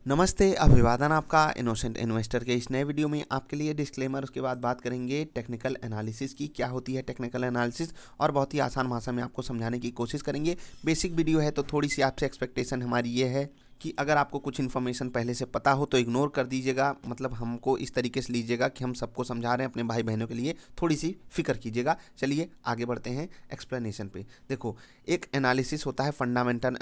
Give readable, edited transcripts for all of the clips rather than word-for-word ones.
नमस्ते, अभिवादन आपका इनोसेंट इन्वेस्टर के इस नए वीडियो में आपके लिए डिस्क्लेमर, उसके बाद बात करेंगे टेक्निकल एनालिसिस की। क्या होती है टेक्निकल एनालिसिस और बहुत ही आसान भाषा में आपको समझाने की कोशिश करेंगे। बेसिक वीडियो है तो थोड़ी सी आपसे एक्सपेक्टेशन हमारी ये है कि अगर आपको कुछ इन्फॉर्मेशन पहले से पता हो तो इग्नोर कर दीजिएगा, मतलब हमको इस तरीके से लीजिएगा कि हम सबको समझा रहे हैं, अपने भाई बहनों के लिए थोड़ी सी फिक्र कीजिएगा। चलिए आगे बढ़ते हैं एक्सप्लेनेशन पे। देखो, एक एनालिसिस होता है फंडामेंटल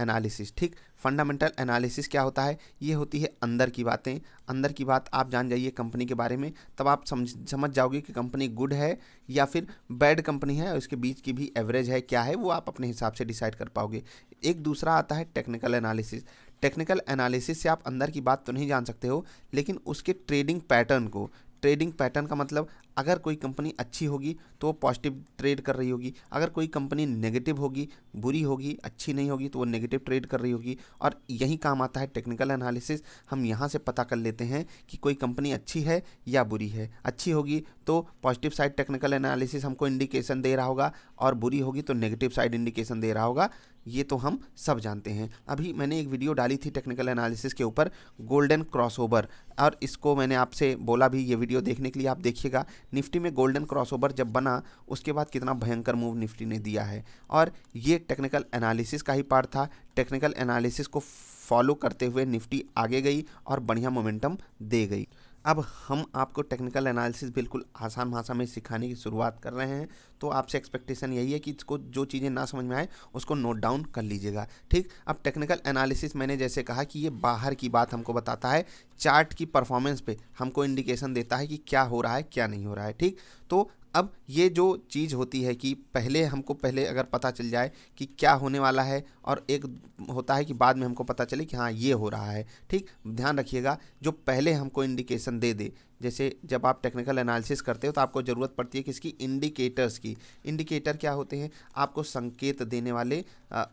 एनालिसिस। ठीक, फंडामेंटल एनालिसिस क्या होता है? ये होती है अंदर की बातें। अंदर की बात आप जान जाइए कंपनी के बारे में, तब आप समझ जाओगे कि कंपनी गुड है या फिर बैड कंपनी है, और इसके बीच की भी एवरेज है क्या है, वो आप अपने हिसाब से डिसाइड कर पाओगे। एक दूसरा आता है टेक्निकल एनालिसिस। टेक्निकल एनालिसिस से आप अंदर की बात तो नहीं जान सकते हो, लेकिन उसके ट्रेडिंग पैटर्न को, ट्रेडिंग पैटर्न का मतलब अगर कोई कंपनी अच्छी होगी तो वो पॉजिटिव ट्रेड कर रही होगी, अगर कोई कंपनी नेगेटिव होगी, बुरी होगी, अच्छी नहीं होगी तो वो नेगेटिव ट्रेड कर रही होगी। और यही काम आता है टेक्निकल एनालिसिस। हम यहाँ से पता कर लेते हैं कि कोई कंपनी अच्छी है या बुरी है। अच्छी होगी तो पॉजिटिव साइड टेक्निकल एनालिसिस हमको इंडिकेशन दे रहा होगा, और बुरी होगी तो नेगेटिव साइड इंडिकेशन दे रहा होगा। ये तो हम सब जानते हैं। अभी मैंने एक वीडियो डाली थी टेक्निकल एनालिसिस के ऊपर, गोल्डन क्रॉसओवर, और इसको मैंने आपसे बोला भी ये वीडियो देखने के लिए, आप देखिएगा। निफ्टी में गोल्डन क्रॉसओवर जब बना उसके बाद कितना भयंकर मूव निफ्टी ने दिया है, और ये टेक्निकल एनालिसिस का ही पार्ट था। टेक्निकल एनालिसिस को फॉलो करते हुए निफ्टी आगे गई और बढ़िया मोमेंटम दे गई। अब हम आपको टेक्निकल एनालिसिस बिल्कुल आसान भाषा में सिखाने की शुरुआत कर रहे हैं, तो आपसे एक्सपेक्टेशन यही है कि इसको जो चीज़ें ना समझ में आए उसको नोट डाउन कर लीजिएगा। ठीक, अब टेक्निकल एनालिसिस मैंने जैसे कहा कि ये बाहर की बात हमको बताता है, चार्ट की परफॉर्मेंस पे हमको इंडिकेशन देता है कि क्या हो रहा है क्या नहीं हो रहा है। ठीक, तो अब ये जो चीज़ होती है कि पहले अगर पता चल जाए कि क्या होने वाला है, और एक होता है कि बाद में हमको पता चले कि हाँ ये हो रहा है। ठीक, ध्यान रखिएगा, जो पहले हमको इंडिकेशन दे दे, जैसे जब आप टेक्निकल एनालिसिस करते हो तो आपको ज़रूरत पड़ती है किसकी? इंडिकेटर्स की। इंडिकेटर क्या होते हैं? आपको संकेत देने वाले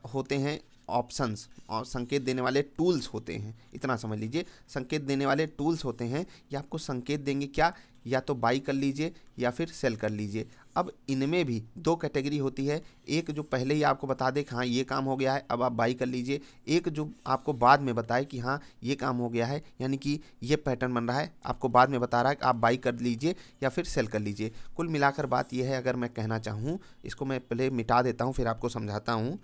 होते हैं ऑप्शंस, और संकेत देने वाले टूल्स होते हैं। इतना समझ लीजिए, संकेत देने वाले टूल्स होते हैं, ये आपको संकेत देंगे क्या? या तो बाई कर लीजिए या फिर सेल कर लीजिए। अब इनमें भी दो कैटेगरी होती है, एक जो पहले ही आपको बता दे कि हाँ ये काम हो गया है अब आप बाई कर लीजिए, एक जो आपको बाद में बताए कि हाँ ये काम हो गया है, यानी कि ये पैटर्न बन रहा है, आपको बाद में बता रहा है कि आप बाई कर लीजिए या फिर सेल कर लीजिए। कुल मिलाकर बात यह है, अगर मैं कहना चाहूँ, इसको मैं पहले मिटा देता हूँ फिर आपको समझाता हूँ।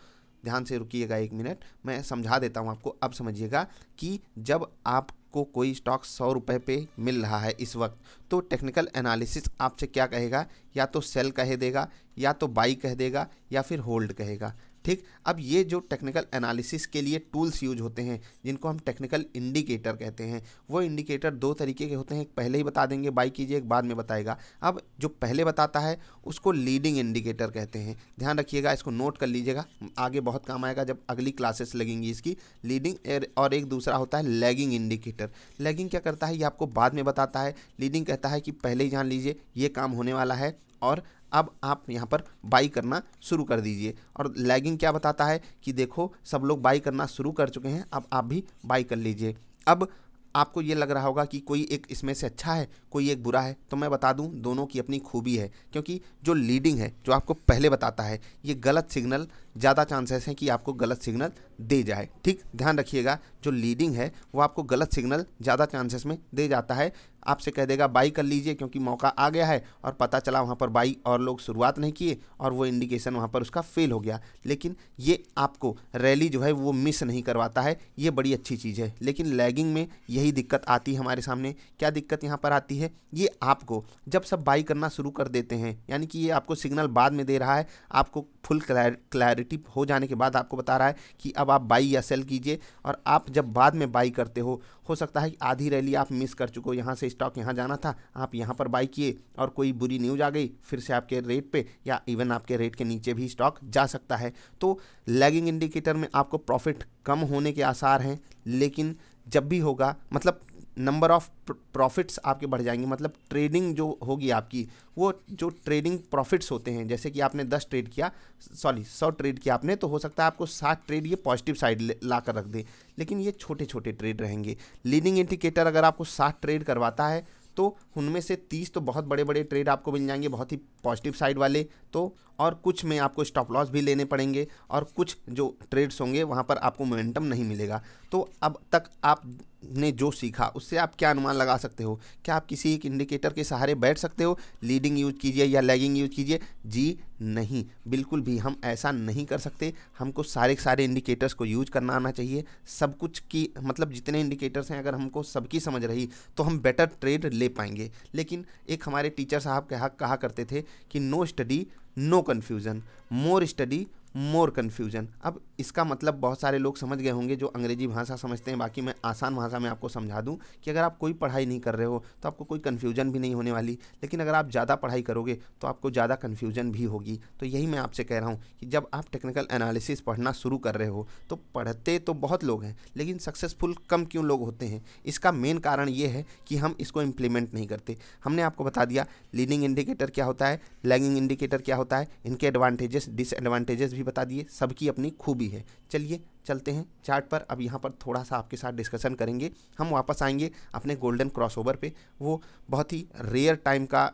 ध्यान से रुकिएगा एक मिनट, मैं समझा देता हूँ आपको। अब समझिएगा कि जब आपको कोई स्टॉक 100 रुपये पे मिल रहा है इस वक्त, तो टेक्निकल एनालिसिस आपसे क्या कहेगा? या तो सेल कह देगा, या तो बाई कह देगा, या फिर होल्ड कहेगा। ठीक, अब ये जो टेक्निकल एनालिसिस के लिए टूल्स यूज होते हैं जिनको हम टेक्निकल इंडिकेटर कहते हैं, वो इंडिकेटर दो तरीके के होते हैं। एक पहले ही बता देंगे बाई कीजिए, एक बाद में बताएगा। अब जो पहले बताता है उसको लीडिंग इंडिकेटर कहते हैं। ध्यान रखिएगा, इसको नोट कर लीजिएगा, आगे बहुत काम आएगा जब अगली क्लासेस लगेंगी इसकी। लीडिंग और एक दूसरा होता है लैगिंग इंडिकेटर। लैगिंग क्या करता है? ये आपको बाद में बताता है। लीडिंग कहता है कि पहले ही जान लीजिए ये काम होने वाला है और अब आप यहाँ पर बाई करना शुरू कर दीजिए। और लैगिंग क्या बताता है कि देखो सब लोग बाई करना शुरू कर चुके हैं, अब आप भी बाई कर लीजिए। अब आपको ये लग रहा होगा कि कोई एक इसमें से अच्छा है, कोई एक बुरा है, तो मैं बता दूं दोनों की अपनी खूबी है। क्योंकि जो लीडिंग है, जो आपको पहले बताता है, ये गलत सिग्नल, ज़्यादा चांसेस हैं कि आपको गलत सिग्नल दे जाए। ठीक, ध्यान रखिएगा, जो लीडिंग है वो आपको गलत सिग्नल ज़्यादा चांसेस में दे जाता है। आपसे कह देगा बाई कर लीजिए क्योंकि मौका आ गया है, और पता चला वहाँ पर बाई और लोग शुरुआत नहीं किए और वो इंडिकेशन वहाँ पर उसका फेल हो गया। लेकिन ये आपको रैली जो है वो मिस नहीं करवाता है, ये बड़ी अच्छी चीज़ है। लेकिन लैगिंग में यही दिक्कत आती है हमारे सामने। क्या दिक्कत यहाँ पर आती है? ये आपको जब सब बाई करना शुरू कर देते हैं, यानी कि ये आपको सिग्नल बाद में दे रहा है, आपको फुल क्लैरिटी हो जाने के बाद आपको बता रहा है कि अब आप बाई या सेल कीजिए। और आप जब बाद में बाई करते हो सकता है कि आधी रैली आप मिस कर चुके हो, यहाँ से स्टॉक यहाँ जाना था, आप यहाँ पर बाई किए और कोई बुरी न्यूज़ आ गई, फिर से आपके रेट पे या इवन आपके रेट के नीचे भी स्टॉक जा सकता है। तो लैगिंग इंडिकेटर में आपको प्रॉफिट कम होने के आसार हैं, लेकिन जब भी होगा, मतलब नंबर ऑफ प्रॉफिट्स आपके बढ़ जाएंगे। मतलब ट्रेडिंग जो होगी आपकी, वो जो ट्रेडिंग प्रॉफिट्स होते हैं, जैसे कि आपने 100 ट्रेड किया, 100 ट्रेड किया आपने, तो हो सकता है आपको 60 ट्रेड ये पॉजिटिव साइड ला कर रख दे, लेकिन ये छोटे छोटे ट्रेड रहेंगे। लीडिंग इंडिकेटर अगर आपको 60 ट्रेड करवाता है तो उनमें से 30 तो बहुत बड़े बड़े ट्रेड आपको मिल जाएंगे, बहुत ही पॉजिटिव साइड वाले, तो और कुछ में आपको स्टॉप लॉस भी लेने पड़ेंगे, और कुछ जो ट्रेड्स होंगे वहाँ पर आपको मोमेंटम नहीं मिलेगा। तो अब तक आप आपने जो सीखा उससे आप क्या अनुमान लगा सकते हो? क्या आप किसी एक इंडिकेटर के सहारे बैठ सकते हो? लीडिंग यूज कीजिए या लैगिंग यूज कीजिए? जी नहीं, बिल्कुल भी हम ऐसा नहीं कर सकते। हमको सारे सारे इंडिकेटर्स को यूज करना आना चाहिए। सब कुछ की मतलब जितने इंडिकेटर्स हैं, अगर हमको सबकी समझ रही तो हम बेटर ट्रेड ले पाएंगे। लेकिन एक हमारे टीचर साहब कहा करते थे कि no study no confusion, more study more confusion. अब इसका मतलब बहुत सारे लोग समझ गए होंगे जो अंग्रेजी भाषा समझते हैं। बाकी मैं आसान भाषा में आपको समझा दूं कि अगर आप कोई पढ़ाई नहीं कर रहे हो तो आपको कोई कन्फ्यूजन भी नहीं होने वाली, लेकिन अगर आप ज़्यादा पढ़ाई करोगे तो आपको ज़्यादा कन्फ्यूजन भी होगी। तो यही मैं आपसे कह रहा हूँ कि जब आप टेक्निकल एनालिसिस पढ़ना शुरू कर रहे हो तो पढ़ते तो बहुत लोग हैं, लेकिन सक्सेसफुल कम क्यों लोग होते हैं? इसका मेन कारण ये है कि हम इसको इम्प्लीमेंट नहीं करते। हमने आपको बता दिया लीडिंग इंडिकेटर क्या होता है, लैगिंग इंडिकेटर क्या होता है, इनके एडवांटेजेस डिसएडवांटेजेस भी बता दिए, सबकी अपनी खूबी है। चलिए चलते हैं चार्ट पर। अब यहाँ पर थोड़ा सा आपके साथ डिस्कशन करेंगे। हम वापस आएंगे अपने गोल्डन क्रॉसओवर पे। वो बहुत ही रेयर टाइम का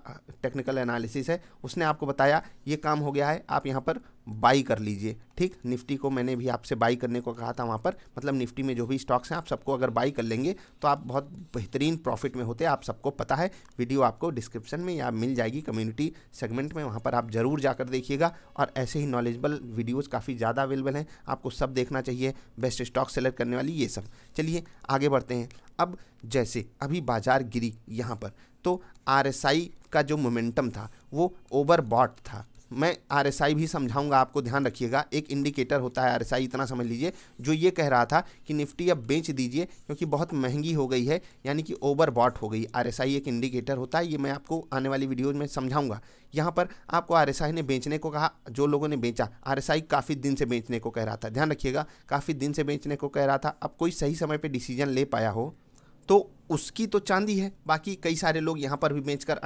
टेक्निकल एनालिसिस है। उसने आपको बताया ये काम हो गया है, आप यहाँ पर बाई कर लीजिए। ठीक, निफ्टी को मैंने भी आपसे बाई करने को कहा था वहाँ पर, मतलब निफ्टी में जो भी स्टॉक्स हैं आप सबको अगर बाई कर लेंगे तो आप बहुत बेहतरीन प्रॉफिट में होते हैं। आप सबको पता है, वीडियो आपको डिस्क्रिप्शन में या मिल जाएगी कम्युनिटी सेगमेंट में, वहाँ पर आप ज़रूर जाकर देखिएगा। और ऐसे ही नॉलेजेबल वीडियोज़ काफ़ी ज़्यादा अवेलेबल हैं, आपको सब देखना चाहिए, बेस्ट स्टॉक सेलेक्ट करने वाली ये सब। चलिए आगे बढ़ते हैं। अब जैसे अभी बाजार गिरी यहाँ पर, तो RSI का जो मोमेंटम था वो ओवरबॉट था। मैं RSI भी समझाऊंगा आपको, ध्यान रखिएगा। एक इंडिकेटर होता है RSI, इतना समझ लीजिए, जो ये कह रहा था कि निफ्टी अब बेच दीजिए क्योंकि बहुत महंगी हो गई है, यानी कि ओवरबॉट हो गई। RSI एक इंडिकेटर होता है, ये मैं आपको आने वाली वीडियोज़ में समझाऊंगा। यहाँ पर आपको RSI ने बेचने को कहा, जो लोगों ने बेचा, RSI काफ़ी दिन से बेचने को कह रहा था। ध्यान रखिएगा, काफ़ी दिन से बेचने को कह रहा था। अब कोई सही समय पर डिसीजन ले पाया हो तो उसकी तो चांदी है। बाकी कई सारे लोग यहाँ पर भी बेचकर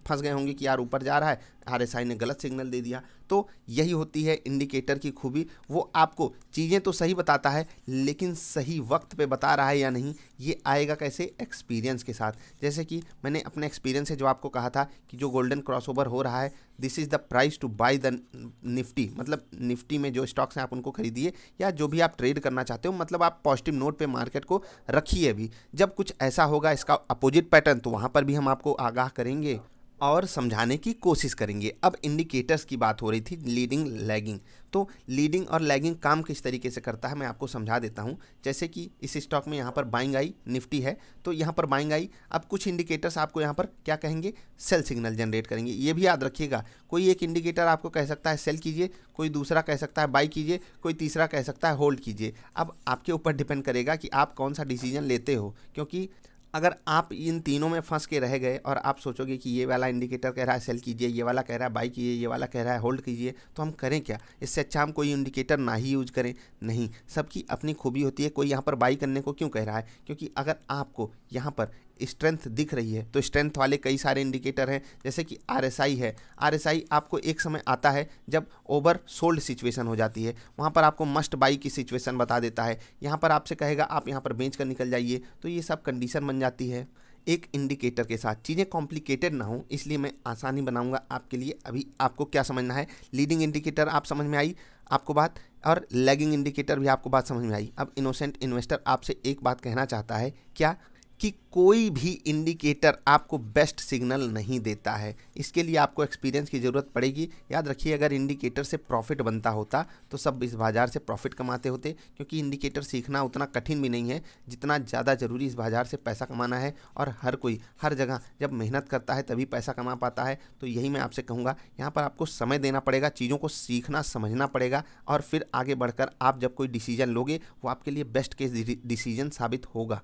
फंस गए होंगे कि यार ऊपर जा रहा है, RSI ने गलत सिग्नल दे दिया। तो यही होती है इंडिकेटर की खूबी, वो आपको चीज़ें तो सही बताता है लेकिन सही वक्त पे बता रहा है या नहीं, ये आएगा कैसे? एक्सपीरियंस के साथ। जैसे कि मैंने अपने एक्सपीरियंस से जो आपको कहा था कि जो गोल्डन क्रॉसओवर हो रहा है, this is the price to buy the Nifty, मतलब निफ्टी में जो स्टॉक्स हैं आप उनको खरीदिए, या जो भी आप ट्रेड करना चाहते हो, मतलब आप पॉजिटिव नोट पे मार्केट को रखिए। अभी जब कुछ ऐसा होगा इसका अपोजिट पैटर्न, तो वहाँ पर भी हम आपको आगाह करेंगे और समझाने की कोशिश करेंगे। अब इंडिकेटर्स की बात हो रही थी, लीडिंग लैगिंग। तो लीडिंग और लैगिंग काम किस तरीके से करता है मैं आपको समझा देता हूं। जैसे कि इस स्टॉक में यहाँ पर बाइंग आई, निफ्टी है तो यहाँ पर बाइंग आई। अब कुछ इंडिकेटर्स आपको यहाँ पर क्या कहेंगे? सेल सिग्नल जनरेट करेंगे। ये भी याद रखिएगा, कोई एक इंडिकेटर आपको कह सकता है सेल कीजिए, कोई दूसरा कह सकता है बाई कीजिए, कोई तीसरा कह सकता है होल्ड कीजिए। अब आपके ऊपर डिपेंड करेगा कि आप कौन सा डिसीजन लेते हो, क्योंकि अगर आप इन तीनों में फंस के रह गए और आप सोचोगे कि ये वाला इंडिकेटर कह रहा है सेल कीजिए, ये वाला कह रहा है बाई कीजिए, ये वाला कह रहा है होल्ड कीजिए, तो हम करें क्या? इससे अच्छा हम कोई इंडिकेटर ना ही यूज करें। नहीं, सबकी अपनी खूबी होती है। कोई यहाँ पर बाई करने को क्यों कह रहा है? क्योंकि अगर आपको यहाँ पर स्ट्रेंथ दिख रही है तो स्ट्रेंथ वाले कई सारे इंडिकेटर हैं, जैसे कि RSI है। RSI आपको एक समय आता है जब ओवर सोल्ड सिचुएशन हो जाती है, वहाँ पर आपको मस्ट बाई की सिचुएशन बता देता है। यहाँ पर आपसे कहेगा आप यहाँ पर बेच कर निकल जाइए, तो ये सब कंडीशन बन जाती है। एक इंडिकेटर के साथ चीज़ें कॉम्प्लिकेटेड ना हो, इसलिए मैं आसानी बनाऊंगा आपके लिए। अभी आपको क्या समझना है? लीडिंग इंडिकेटर आप समझ में आई आपको बात, और लैगिंग इंडिकेटर भी आपको बात समझ में आई। अब इनोसेंट इन्वेस्टर आपसे एक बात कहना चाहता है, क्या? कि कोई भी इंडिकेटर आपको बेस्ट सिग्नल नहीं देता है। इसके लिए आपको एक्सपीरियंस की ज़रूरत पड़ेगी। याद रखिए, अगर इंडिकेटर से प्रॉफिट बनता होता तो सब इस बाज़ार से प्रॉफिट कमाते होते, क्योंकि इंडिकेटर सीखना उतना कठिन भी नहीं है जितना ज़्यादा ज़रूरी इस बाज़ार से पैसा कमाना है। और हर कोई हर जगह जब मेहनत करता है तभी पैसा कमा पाता है। तो यही मैं आपसे कहूँगा, यहाँ पर आपको समय देना पड़ेगा, चीज़ों को सीखना समझना पड़ेगा, और फिर आगे बढ़कर आप जब कोई डिसीजन लोगे वो आपके लिए बेस्ट केस डिसीजन साबित होगा।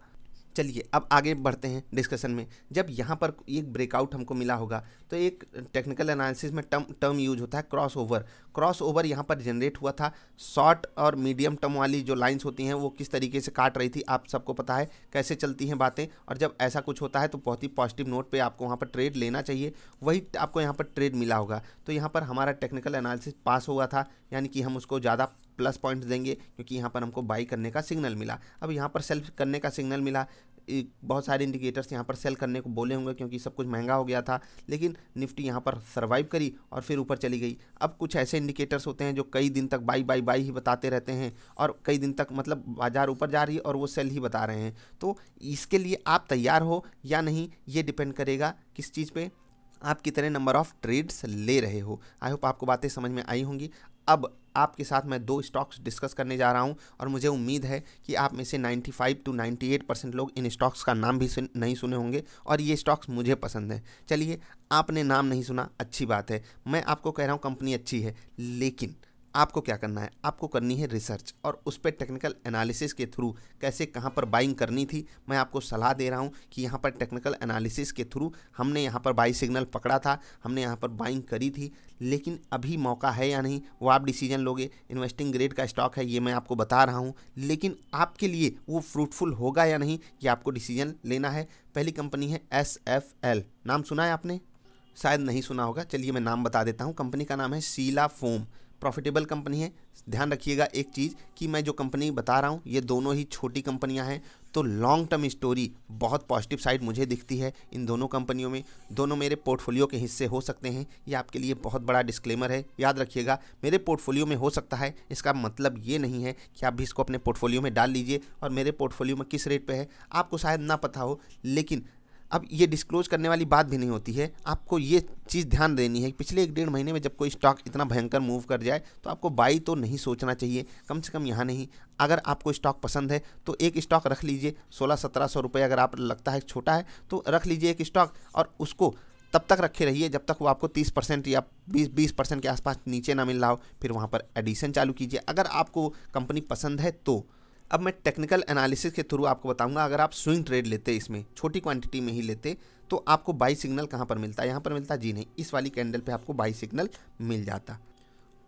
चलिए अब आगे बढ़ते हैं डिस्कशन में। जब यहाँ पर एक ब्रेकआउट हमको मिला होगा तो एक टेक्निकल एनालिसिस में टर्म यूज होता है क्रॉसओवर। क्रॉसओवर यहाँ पर जनरेट हुआ था। शॉर्ट और मीडियम टर्म वाली जो लाइंस होती हैं वो किस तरीके से काट रही थी आप सबको पता है कैसे चलती हैं बातें। और जब ऐसा कुछ होता है तो बहुत ही पॉजिटिव नोट पे आपको वहाँ पर ट्रेड लेना चाहिए। वही आपको यहाँ पर ट्रेड मिला होगा। तो यहाँ पर हमारा टेक्निकल एनालिसिस पास हुआ था, यानी कि हम उसको ज़्यादा प्लस पॉइंट्स देंगे क्योंकि यहाँ पर हमको बाई करने का सिग्नल मिला। अब यहाँ पर सेल करने का सिग्नल मिला, बहुत सारे इंडिकेटर्स यहाँ पर सेल करने को बोले होंगे क्योंकि सब कुछ महंगा हो गया था, लेकिन निफ्टी यहाँ पर सर्वाइव करी और फिर ऊपर चली गई। अब कुछ ऐसे इंडिकेटर्स होते हैं जो कई दिन तक बाई बाई बाई ही बताते रहते हैं और कई दिन तक मतलब बाजार ऊपर जा रही है और वो सेल ही बता रहे हैं। तो इसके लिए आप तैयार हो या नहीं, ये डिपेंड करेगा किस चीज़ पे, आप कितने नंबर ऑफ ट्रेड्स ले रहे हो। आई होप आपको बातें समझ में आई होंगी। अब आपके साथ मैं 2 स्टॉक्स डिस्कस करने जा रहा हूं और मुझे उम्मीद है कि आप में से 95 to 98% लोग इन स्टॉक्स का नाम भी नहीं सुने होंगे और ये स्टॉक्स मुझे पसंद है। चलिए, आपने नाम नहीं सुना, अच्छी बात है। मैं आपको कह रहा हूँ कंपनी अच्छी है, लेकिन आपको क्या करना है, आपको करनी है रिसर्च और उस पर टेक्निकल एनालिसिस के थ्रू कैसे कहाँ पर बाइंग करनी थी। मैं आपको सलाह दे रहा हूँ कि यहाँ पर टेक्निकल एनालिसिस के थ्रू हमने यहाँ पर बाई सिग्नल पकड़ा था, हमने यहाँ पर बाइंग करी थी, लेकिन अभी मौका है या नहीं वो आप डिसीजन लोगे। इन्वेस्टिंग ग्रेड का स्टॉक है, ये मैं आपको बता रहा हूँ, लेकिन आपके लिए वो फ्रूटफुल होगा या नहीं ये आपको डिसीजन लेना है। पहली कंपनी है SFL, नाम सुना है आपने? शायद नहीं सुना होगा। चलिए मैं नाम बता देता हूँ। कंपनी का नाम है शीला फोम, प्रॉफिटेबल कंपनी है। ध्यान रखिएगा एक चीज़ कि मैं जो कंपनी बता रहा हूँ ये दोनों ही छोटी कंपनियाँ हैं, तो लॉन्ग टर्म स्टोरी बहुत पॉजिटिव साइड मुझे दिखती है इन दोनों कंपनियों में। दोनों मेरे पोर्टफोलियो के हिस्से हो सकते हैं, ये आपके लिए बहुत बड़ा डिस्क्लेमर है। याद रखिएगा, मेरे पोर्टफोलियो में हो सकता है, इसका मतलब ये नहीं है कि आप भी इसको अपने पोर्टफोलियो में डाल लीजिए। और मेरे पोर्टफोलियो में किस रेट पे है आपको शायद ना पता हो, लेकिन अब ये डिस्क्लोज करने वाली बात भी नहीं होती है। आपको ये चीज़ ध्यान देनी है कि पिछले 1-1.5 महीने में जब कोई स्टॉक इतना भयंकर मूव कर जाए तो आपको बाई तो नहीं सोचना चाहिए, कम से कम यहाँ नहीं। अगर आपको स्टॉक पसंद है तो एक स्टॉक रख लीजिए, 1600-1700 रुपये अगर आप लगता है छोटा है तो रख लीजिए एक स्टॉक और उसको तब तक रखे रहिए जब तक वो आपको 30% या 20% के आसपास नीचे ना मिल रहा हो, फिर वहाँ पर एडिशन चालू कीजिए अगर आपको कंपनी पसंद है तो। अब मैं टेक्निकल एनालिसिस के थ्रू आपको बताऊंगा, अगर आप स्विंग ट्रेड लेते इसमें छोटी क्वांटिटी में ही लेते तो आपको बाई सिग्नल कहाँ पर मिलता है, यहाँ पर मिलता जी नहीं, इस वाली कैंडल पे आपको बाई सिग्नल मिल जाता।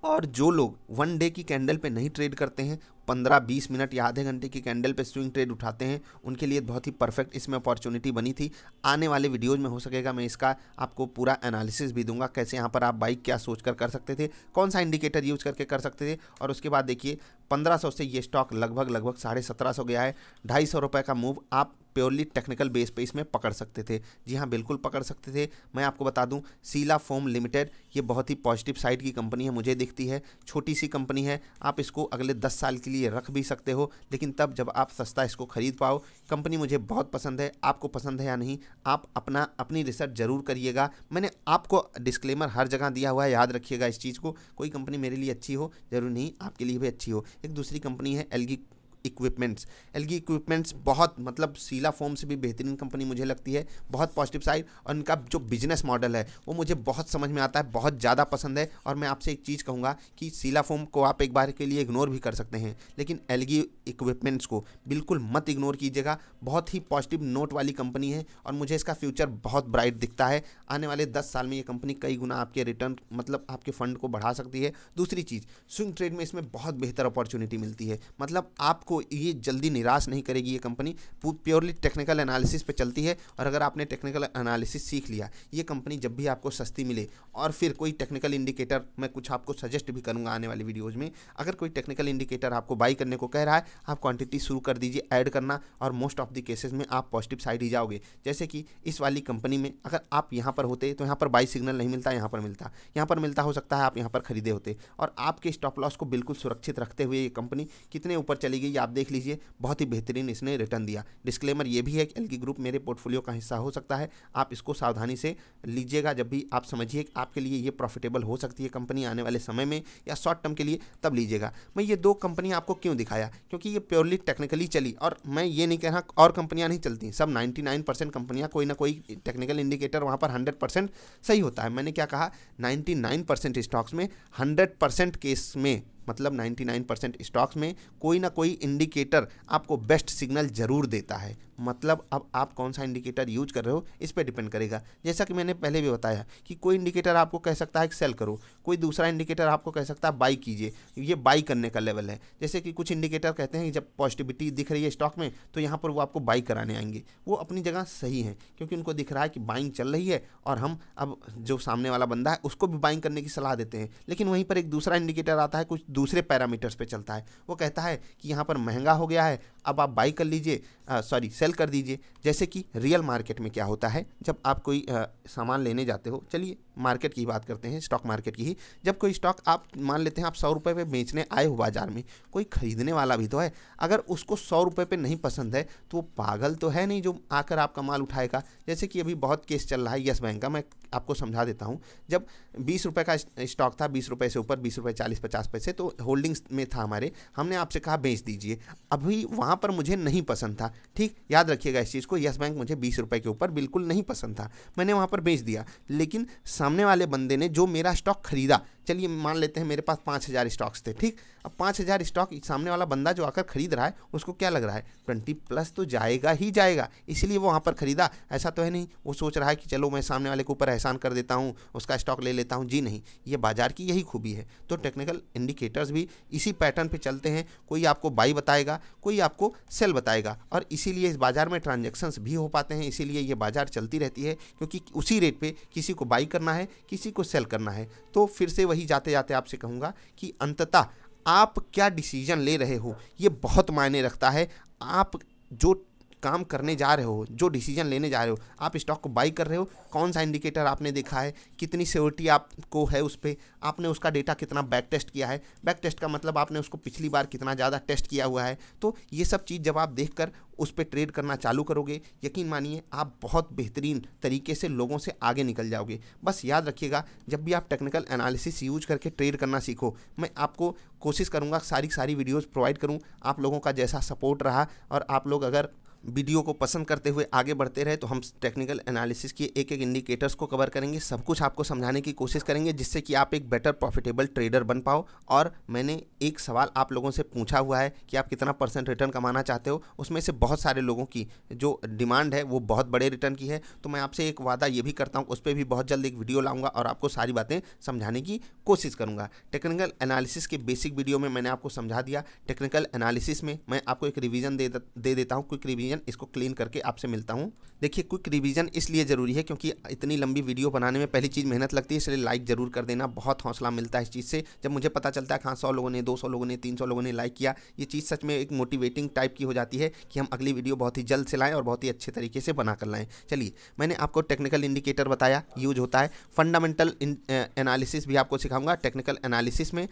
और जो लोग 1 डे की कैंडल पे नहीं ट्रेड करते हैं, 15-20 मिनट या आधे घंटे की कैंडल पे स्विंग ट्रेड उठाते हैं, उनके लिए बहुत ही परफेक्ट इसमें अपॉर्चुनिटी बनी थी। आने वाले वीडियोज में हो सकेगा मैं इसका आपको पूरा एनालिसिस भी दूंगा, कैसे यहाँ पर आप बाइक क्या सोचकर कर सकते थे, कौन सा इंडिकेटर यूज करके कर सकते थे। और उसके बाद देखिए 1500 से ये स्टॉक लगभग 1750 गया है। 250 रुपये का मूव आप प्योरली टेक्निकल बेस पे इसमें पकड़ सकते थे। जी हाँ, बिल्कुल पकड़ सकते थे। मैं आपको बता दूं, शीला फोम लिमिटेड ये बहुत ही पॉजिटिव साइड की कंपनी है, मुझे दिखती है। छोटी सी कंपनी है, आप इसको अगले 10 साल के लिए रख भी सकते हो, लेकिन तब जब आप सस्ता इसको खरीद पाओ। कंपनी मुझे बहुत पसंद है, आपको पसंद है या नहीं आप अपनी रिसर्च जरूर करिएगा। मैंने आपको डिस्क्लेमर हर जगह दिया हुआ है, याद रखिएगा इस चीज़ को। कोई कंपनी मेरे लिए अच्छी हो जरूरी नहीं आपके लिए भी अच्छी हो। एक दूसरी कंपनी है एलगी इक्विपमेंट्स। एलगी इक्विपमेंट्स बहुत मतलब शीला फोम से भी बेहतरीन कंपनी मुझे लगती है, बहुत पॉजिटिव साइड। और इनका जो बिजनेस मॉडल है वो मुझे बहुत समझ में आता है, बहुत ज़्यादा पसंद है। और मैं आपसे एक चीज़ कहूँगा कि शीला फोम को आप एक बार के लिए इग्नोर भी कर सकते हैं, लेकिन एलगी इक्विपमेंट्स को बिल्कुल मत इग्नोर कीजिएगा। बहुत ही पॉजिटिव नोट वाली कंपनी है और मुझे इसका फ्यूचर बहुत ब्राइट दिखता है। आने वाले 10 साल में ये कंपनी कई गुना आपके रिटर्न मतलब आपके फंड को बढ़ा सकती है। दूसरी चीज़, स्विंग ट्रेड में इसमें बहुत बेहतर अपॉर्चुनिटी मिलती है, मतलब आपको ये जल्दी निराश नहीं करेगी। ये कंपनी प्योरली टेक्निकल एनालिसिस पे चलती है और अगर आपने टेक्निकल एनालिसिस सीख लिया, ये कंपनी जब भी आपको सस्ती मिले और फिर कोई टेक्निकल इंडिकेटर, मैं कुछ आपको सजेस्ट भी करूंगा आने वाली वीडियोज़ में, अगर कोई टेक्निकल इंडिकेटर आपको बाई करने को कह रहा है, आप क्वांटिटी शुरू कर दीजिए ऐड करना और मोस्ट ऑफ द केसेस में आप पॉजिटिव साइड ही जाओगे। जैसे कि इस वाली कंपनी में अगर आप यहाँ पर होते तो यहाँ पर बाई सिग्नल नहीं मिलता, यहाँ पर मिलता, हो सकता है आप यहाँ पर खरीदे होते। और आपके स्टॉप लॉस को बिल्कुल सुरक्षित रखते हुए ये कंपनी कितने ऊपर चली गई आप देख लीजिए, बहुत ही बेहतरीन इसने रिटर्न दिया। डिस्क्लेमर ये भी है कि एलगी ग्रुप मेरे पोर्टफोलियो का हिस्सा हो सकता है, आप इसको सावधानी से लीजिएगा जब भी आप समझिए कि आपके लिए ये प्रॉफिटेबल हो सकती है कंपनी आने वाले समय में या शॉर्ट टर्म के लिए, तब लीजिएगा। मैं ये 2 कंपनियां आपको क्यों दिखाया, क्योंकि ये प्योरली टेक्निकली चली और मैं ये नहीं कह रहा और कंपनियां नहीं चलती, सब 99% कंपनियां कोई ना कोई टेक्निकल इंडिकेटर वहाँ पर 100% सही होता है। मैंने क्या कहा, 99% स्टॉक्स में 100% केस में मतलब 99% स्टॉक्स में कोई ना कोई इंडिकेटर आपको बेस्ट सिग्नल जरूर देता है। मतलब अब आप कौन सा इंडिकेटर यूज कर रहे हो इस पे डिपेंड करेगा। जैसा कि मैंने पहले भी बताया कि कोई इंडिकेटर आपको कह सकता है कि सेल करो, कोई दूसरा इंडिकेटर आपको कह सकता है बाई कीजिए, ये बाई करने का लेवल है। जैसे कि कुछ इंडिकेटर कहते हैं कि जब पॉजिटिविटी दिख रही है स्टॉक में तो यहाँ पर वो आपको बाई कराने आएंगे, वो अपनी जगह सही है क्योंकि उनको दिख रहा है कि बाइंग चल रही है और हम अब जो सामने वाला बंदा है उसको भी बाइंग करने की सलाह देते हैं। लेकिन वहीं पर एक दूसरा इंडिकेटर आता है, कुछ दूसरे पैरामीटर्स पे चलता है, वो कहता है कि यहाँ पर महंगा हो गया है अब आप बाई कर लीजिए, सेल कर दीजिए। जैसे कि रियल मार्केट में क्या होता है, जब आप कोई सामान लेने जाते हो, चलिए मार्केट की बात करते हैं, स्टॉक मार्केट की ही। जब कोई स्टॉक आप मान लेते हैं आप 100 रुपये पे बेचने आए हो बाजार में, कोई खरीदने वाला भी तो है। अगर उसको 100 रुपये पे नहीं पसंद है तो वो पागल तो है नहीं जो आकर आपका माल उठाएगा। जैसे कि अभी बहुत केस चल रहा है यस बैंक का, मैं आपको समझा देता हूँ। जब 20 रुपये का स्टॉक था, 20 रुपये से ऊपर, 20 रुपये 40-50 पैसे तो होल्डिंग्स में था हमारे, हमने आपसे कहा बेच दीजिए। अभी वहाँ पर मुझे नहीं पसंद था, ठीक, याद रखिएगा इस चीज़ को, यस बैंक मुझे 20 रुपये के ऊपर बिल्कुल नहीं पसंद था, मैंने वहाँ पर बेच दिया। लेकिन सामने वाले बंदे ने जो मेरा स्टॉक खरीदा, चलिए मान लेते हैं मेरे पास 5000 स्टॉक्स थे, ठीक। अब 5000 स्टॉक सामने वाला बंदा जो आकर खरीद रहा है उसको क्या लग रहा है 20+ तो जाएगा ही जाएगा, इसीलिए वो वहाँ पर खरीदा। ऐसा तो है नहीं वो सोच रहा है कि चलो मैं सामने वाले के ऊपर एहसान कर देता हूँ, उसका स्टॉक ले लेता हूँ। जी नहीं, ये बाजार की यही खूबी है। तो टेक्निकल इंडिकेटर्स भी इसी पैटर्न पे चलते हैं, कोई आपको बाई बताएगा, कोई आपको सेल बताएगा, और इसीलिए इस बाजार में ट्रांजैक्शंस भी हो पाते हैं। इसीलिए ये बाजार चलती रहती है, क्योंकि उसी रेट पे किसी को बाई करना है, किसी को सेल करना है। तो फिर से वही जाते जाते आपसे कहूँगा कि अंततः आप क्या डिसीजन ले रहे हो ये बहुत मायने रखता है। आप जो काम करने जा रहे हो, जो डिसीजन लेने जा रहे हो, आप स्टॉक को बाई कर रहे हो, कौन सा इंडिकेटर आपने देखा है, कितनी सिक्योरिटी आपको है उस पर, आपने उसका डेटा कितना बैक टेस्ट किया है। बैक टेस्ट का मतलब आपने उसको पिछली बार कितना ज़्यादा टेस्ट किया हुआ है। तो ये सब चीज़ जब आप देखकर उस पर ट्रेड करना चालू करोगे, यकीन मानिए आप बहुत बेहतरीन तरीके से लोगों से आगे निकल जाओगे। बस याद रखिएगा, जब भी आप टेक्निकल एनालिसिस यूज करके ट्रेड करना सीखो, मैं आपको कोशिश करूँगा सारी वीडियोज़ प्रोवाइड करूँ। आप लोगों का जैसा सपोर्ट रहा और आप लोग अगर वीडियो को पसंद करते हुए आगे बढ़ते रहे तो हम टेक्निकल एनालिसिस के एक एक इंडिकेटर्स को कवर करेंगे, सब कुछ आपको समझाने की कोशिश करेंगे, जिससे कि आप एक बेटर प्रॉफिटेबल ट्रेडर बन पाओ। और मैंने एक सवाल आप लोगों से पूछा हुआ है कि आप कितना % रिटर्न कमाना चाहते हो, उसमें से बहुत सारे लोगों की जो डिमांड है वो बहुत बड़े रिटर्न की है। तो मैं आपसे एक वादा ये भी करता हूँ, उस पर भी बहुत जल्द एक वीडियो लाऊंगा और आपको सारी बातें समझाने की कोशिश करूँगा। टेक्निकल एनालिसिस के बेसिक वीडियो में मैंने आपको समझा दिया। टेक्निकल एनालिसिस में मैं आपको एक रिवीजन दे देता हूँ, क्विक रिवीजन, इसको क्लीन करके आपसे मिलता हूँ। देखिए क्विक रिवीजन इसलिए ज़रूरी है क्योंकि इतनी लंबी वीडियो बनाने में पहली चीज़ मेहनत लगती है, इसलिए लाइक ज़रूर कर देना। बहुत हौसला मिलता है इस चीज़ से, जब मुझे पता चलता है कि हाँ 100 लोगों ने, 200 लोगों ने, 300 लोगों ने लाइक किया, ये चीज़ सच में एक मोटिवेटिंग टाइप की हो जाती है कि हम अगली वीडियो बहुत ही जल्द से लाएँ और बहुत ही अच्छे तरीके से बना कर लाएँ। चलिए, मैंने आपको टेक्निकल इंडिकेटर बताया यूज होता है, फंडामेंटल एनालिसिस भी आपको सिखाऊंगा। टेक्निकल एनालिसिस में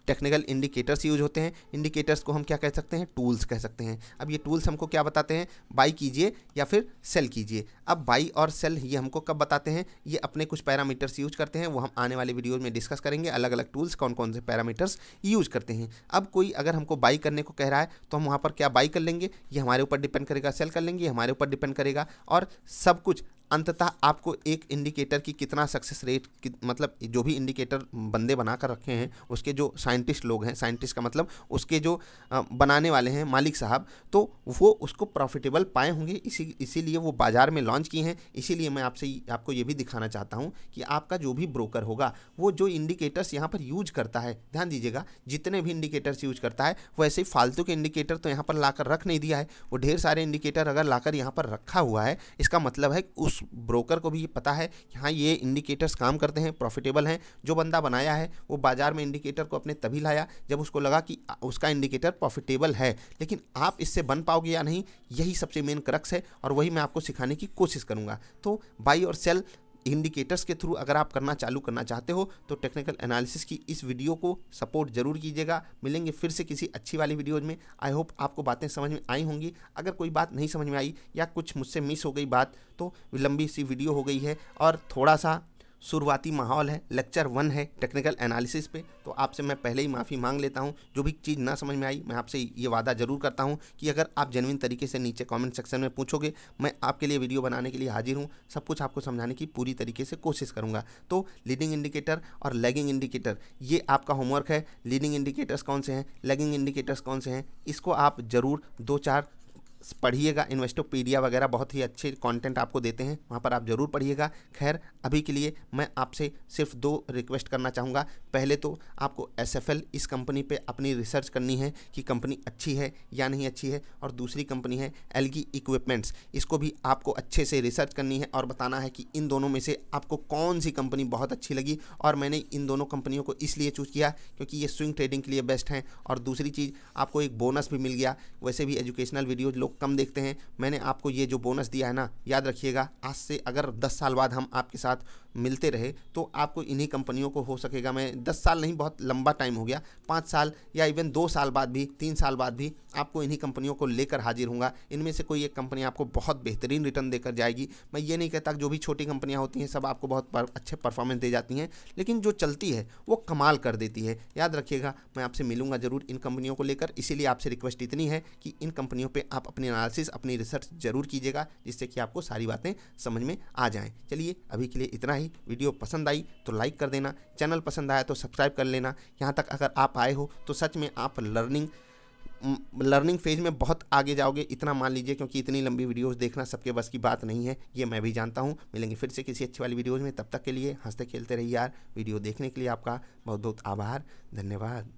टेक्निकल इंडिकेटर्स यूज होते हैं। इंडिकेटर्स को हम क्या कह सकते हैं, टूल्स कह सकते हैं। अब ये टूल्स हमको क्या बताते हैं, बाई कीजिए या फिर सेल कीजिए। अब बाई और सेल ये हमको कब बताते हैं, ये अपने कुछ पैरामीटर्स यूज करते हैं, वो हम आने वाले वीडियो में डिस्कस करेंगे, अलग अलग टूल्स कौन कौन से पैरामीटर्स यूज करते हैं। अब कोई अगर हमको बाई करने को कह रहा है तो हम वहाँ पर क्या बाई कर लेंगे, ये हमारे ऊपर डिपेंड करेगा, सेल कर लेंगे, हमारे ऊपर डिपेंड करेगा। और सब कुछ अंततः आपको एक इंडिकेटर की कितना सक्सेस रेट, मतलब जो भी इंडिकेटर बंदे बना कर रखे हैं उसके जो साइंटिस्ट लोग हैं, साइंटिस्ट का मतलब उसके जो बनाने वाले हैं मालिक साहब, तो वो उसको प्रॉफिटेबल पाए होंगे, इसीलिए वो बाज़ार में लॉन्च किए हैं। इसीलिए मैं आपको ये भी दिखाना चाहता हूँ कि आपका जो भी ब्रोकर होगा वो जो इंडिकेटर्स यहाँ पर यूज करता है, ध्यान दीजिएगा, जितने भी इंडिकेटर्स यूज करता है वो ऐसे ही फालतू के इंडिकेटर तो यहाँ पर लाकर रख नहीं दिया है। वो ढेर सारे इंडिकेटर अगर लाकर यहाँ पर रखा हुआ है, इसका मतलब है उस ब्रोकर को भी ये पता है कि हाँ ये इंडिकेटर्स काम करते हैं, प्रॉफिटेबल हैं। जो बंदा बनाया है वो बाजार में इंडिकेटर को अपने तभी लाया जब उसको लगा कि उसका इंडिकेटर प्रॉफिटेबल है। लेकिन आप इससे बन पाओगे या नहीं, यही सबसे मेन क्रक्स है और वही मैं आपको सिखाने की कोशिश करूँगा। तो बाई और सेल इंडिकेटर्स के थ्रू अगर आप चालू करना चाहते हो तो टेक्निकल एनालिसिस की इस वीडियो को सपोर्ट जरूर कीजिएगा। मिलेंगे फिर से किसी अच्छी वाली वीडियोज़ में। आई होप आपको बातें समझ में आई होंगी। अगर कोई बात नहीं समझ में आई या कुछ मुझसे मिस हो गई बात तो लंबी सी वीडियो हो गई है और थोड़ा सा शुरुआती माहौल है, लेक्चर 1 है टेक्निकल एनालिसिस पे, तो आपसे मैं पहले ही माफ़ी मांग लेता हूँ। जो भी चीज़ ना समझ में आई मैं आपसे ये वादा ज़रूर करता हूँ कि अगर आप जेन्युइन तरीके से नीचे कमेंट सेक्शन में पूछोगे, मैं आपके लिए वीडियो बनाने के लिए हाजिर हूँ, सब कुछ आपको समझाने की पूरी तरीके से कोशिश करूँगा। तो लीडिंग इंडिकेटर और लैगिंग इंडिकेटर ये आपका होमवर्क है। लीडिंग इंडिकेटर्स कौन से हैं, लैगिंग इंडिकेटर्स कौन से हैं, इसको आप ज़रूर 2-4 पढ़िएगा, इन्वेस्टोपीडिया वगैरह बहुत ही अच्छे कंटेंट आपको देते हैं, वहाँ पर आप ज़रूर पढ़िएगा। खैर अभी के लिए मैं आपसे सिर्फ 2 रिक्वेस्ट करना चाहूँगा। पहले तो आपको SFL इस कंपनी पे अपनी रिसर्च करनी है कि कंपनी अच्छी है या नहीं अच्छी है, और दूसरी कंपनी है एल्गी इक्विपमेंट्स, इसको भी आपको अच्छे से रिसर्च करनी है और बताना है कि इन दोनों में से आपको कौन सी कंपनी बहुत अच्छी लगी। और मैंने इन दोनों कंपनियों को इसलिए चूज़ किया क्योंकि ये स्विंग ट्रेडिंग के लिए बेस्ट हैं। और दूसरी चीज़, आपको एक बोनस भी मिल गया। वैसे भी एजुकेशनल वीडियोज लोग कम देखते हैं, मैंने आपको ये जो बोनस दिया है ना, याद रखिएगा, आज से अगर 10 साल बाद हम आपके साथ मिलते रहे तो आपको इन्हीं कंपनियों को, हो सकेगा, मैं 10 साल नहीं, बहुत लंबा टाइम हो गया, 5 साल या इवन 2 साल बाद भी, 3 साल बाद भी आपको इन्हीं कंपनियों को लेकर हाजिर होऊंगा। इनमें से कोई एक कंपनी आपको बहुत बेहतरीन रिटर्न देकर जाएगी। मैं ये नहीं कहता कि जो भी छोटी कंपनियां होती हैं सब आपको बहुत अच्छे परफॉर्मेंस दे जाती हैं, लेकिन जो चलती है वो कमाल कर देती है। याद रखिएगा, मैं आपसे मिलूंगा जरूर इन कंपनियों को लेकर, इसीलिए आपसे रिक्वेस्ट इतनी है कि इन कंपनियों पर आप अपनी एनालिसिस, अपनी रिसर्च जरूर कीजिएगा, जिससे कि आपको सारी बातें समझ में आ जाएँ। चलिए अभी के लिए इतना ही। वीडियो पसंद आई तो लाइक कर देना, चैनल पसंद आया तो सब्सक्राइब कर लेना। यहाँ तक अगर आप आए हो तो सच में आप लर्निंग फेज में बहुत आगे जाओगे, इतना मान लीजिए, क्योंकि इतनी लंबी वीडियोस देखना सबके बस की बात नहीं है, ये मैं भी जानता हूँ। मिलेंगे फिर से किसी अच्छी वाली वीडियोज़ में, तब तक के लिए हंसते खेलते रहिए यार। वीडियो देखने के लिए आपका बहुत बहुत आभार, धन्यवाद।